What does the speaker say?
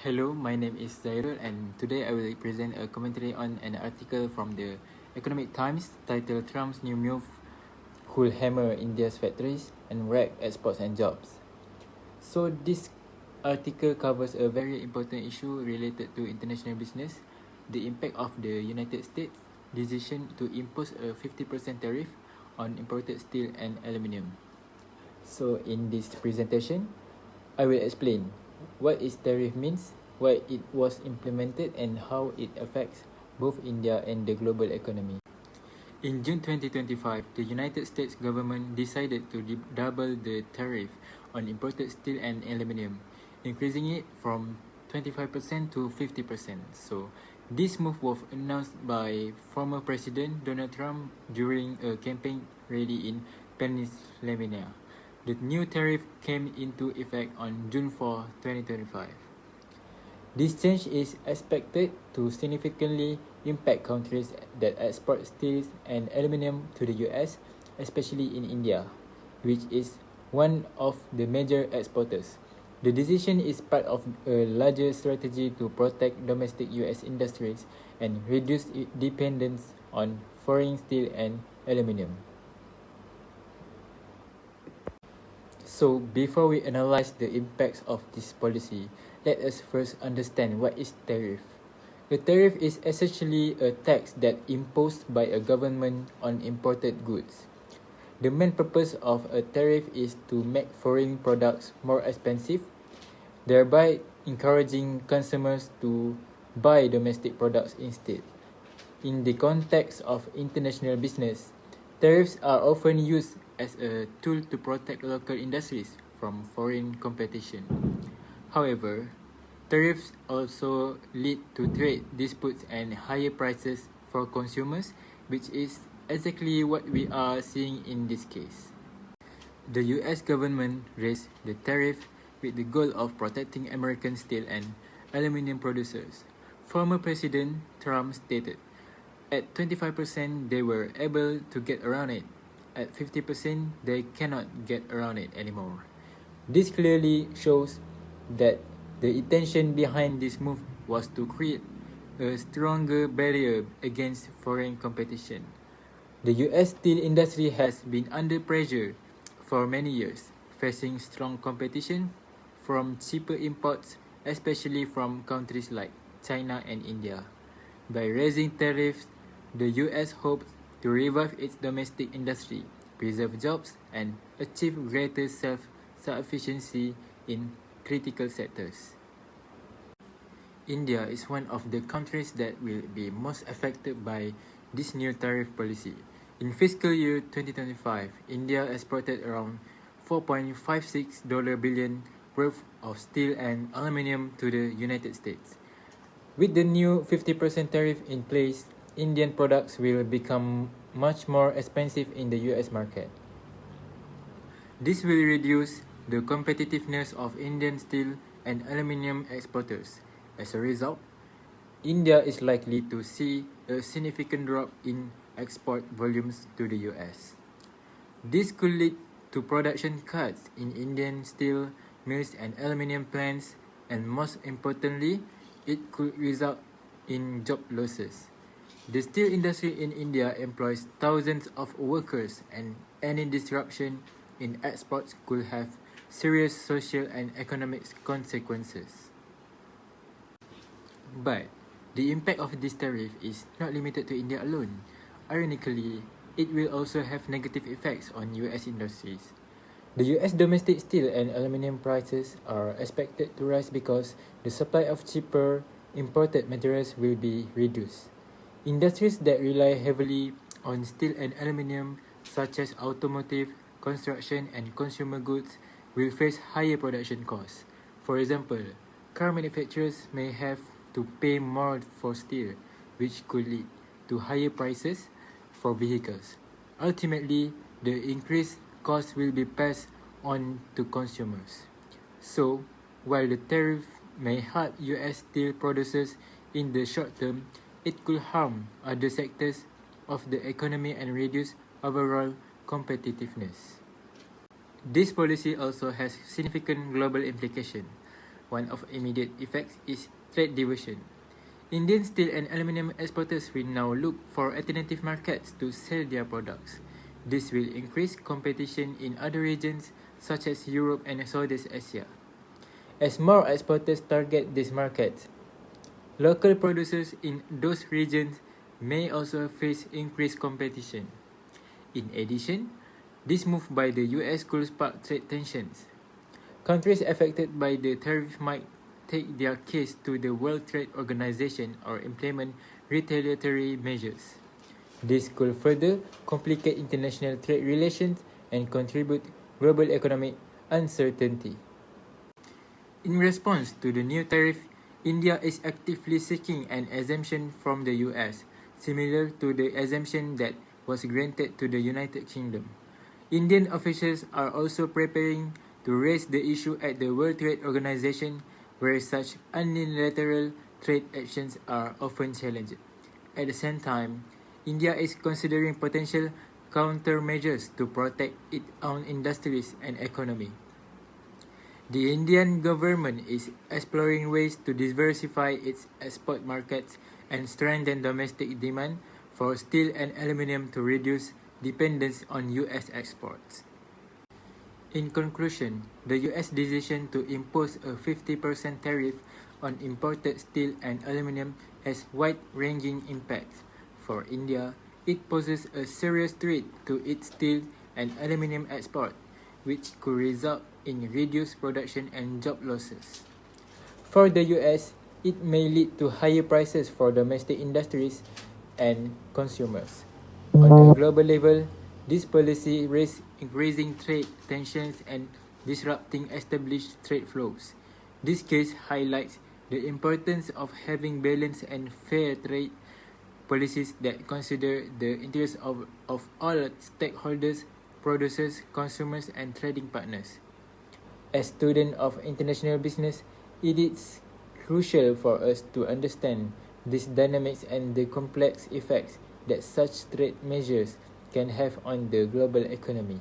Hello, my name is Zairul and today I will present a commentary on an article from the Economic Times titled Trump's New Move Could Hammer India's Factories and Wreck Exports and Jobs. So this article covers a very important issue related to international business, the impact of the United States decision to impose a 50% tariff on imported steel and aluminium. So in this presentation, I will explain what is tariff means, why it was implemented and how it affects both India and the global economy. In June 2025, the United States government decided to double the tariff on imported steel and aluminium, increasing it from 25% to 50%. So, this move was announced by former President Donald Trump during a campaign rally in Pennsylvania. The new tariff came into effect on June 4, 2025. This change is expected to significantly impact countries that export steel and aluminium to the US, especially in India, which is one of the major exporters. The decision is part of a larger strategy to protect domestic US industries and reduce dependence on foreign steel and aluminium. So, before we analyze the impacts of this policy, let us first understand what is tariff. A tariff is essentially a tax that imposed by a government on imported goods. The main purpose of a tariff is to make foreign products more expensive, thereby encouraging consumers to buy domestic products instead. In the context of international business, tariffs are often used as a tool to protect local industries from foreign competition. However, tariffs also lead to trade disputes and higher prices for consumers, which is exactly what we are seeing in this case. The US government raised the tariff with the goal of protecting American steel and aluminium producers. Former President Trump stated, at 25% they were able to get around it. At 50% they cannot get around it anymore. This clearly shows that the intention behind this move was to create a stronger barrier against foreign competition. The US steel industry has been under pressure for many years, facing strong competition from cheaper imports, especially from countries like China and India. By raising tariffs, the US hopes to revive its domestic industry, preserve jobs, and achieve greater self-sufficiency in critical sectors. India is one of the countries that will be most affected by this new tariff policy. In fiscal year 2025, India exported around $4.56 billion worth of steel and aluminium to the United States. With the new 50% tariff in place, Indian products will become much more expensive in the US market. This will reduce the competitiveness of Indian steel and aluminium exporters. As a result, India is likely to see a significant drop in export volumes to the US. This could lead to production cuts in Indian steel mills and aluminium plants, and most importantly, it could result in job losses. The steel industry in India employs thousands of workers, and any disruption in exports could have serious social and economic consequences. But the impact of this tariff is not limited to India alone. Ironically, it will also have negative effects on US industries. The US domestic steel and aluminium prices are expected to rise because the supply of cheaper imported materials will be reduced. Industries that rely heavily on steel and aluminium, such as automotive, construction, and consumer goods, will face higher production costs. For example, car manufacturers may have to pay more for steel, which could lead to higher prices for vehicles. Ultimately, the increased costs will be passed on to consumers. So, while the tariff may hurt US steel producers in the short term, it could harm other sectors of the economy and reduce overall competitiveness. This policy also has significant global implications. One of immediate effects is trade diversion. Indian steel and aluminium exporters will now look for alternative markets to sell their products. This will increase competition in other regions such as Europe and Southeast Asia. As more exporters target these markets, local producers in those regions may also face increased competition. In addition, this move by the US could spark trade tensions. Countries affected by the tariff might take their case to the World Trade Organization or implement retaliatory measures. This could further complicate international trade relations and contribute global economic uncertainty. In response to the new tariff, India is actively seeking an exemption from the US, similar to the exemption that was granted to the United Kingdom. Indian officials are also preparing to raise the issue at the World Trade Organization, where such unilateral trade actions are often challenged. At the same time, India is considering potential countermeasures to protect its own industries and economy. The Indian government is exploring ways to diversify its export markets and strengthen domestic demand for steel and aluminium to reduce dependence on US exports. In conclusion, the US decision to impose a 50% tariff on imported steel and aluminium has wide-ranging impacts. For India, it poses a serious threat to its steel and aluminium export, which could result in reduced production and job losses. For the US, it may lead to higher prices for domestic industries and consumers. On a global level, this policy risks increasing trade tensions and disrupting established trade flows. This case highlights the importance of having balanced and fair trade policies that consider the interests of all stakeholders, producers, consumers, and trading partners. As students of international business, it is crucial for us to understand these dynamics and the complex effects that such trade measures can have on the global economy.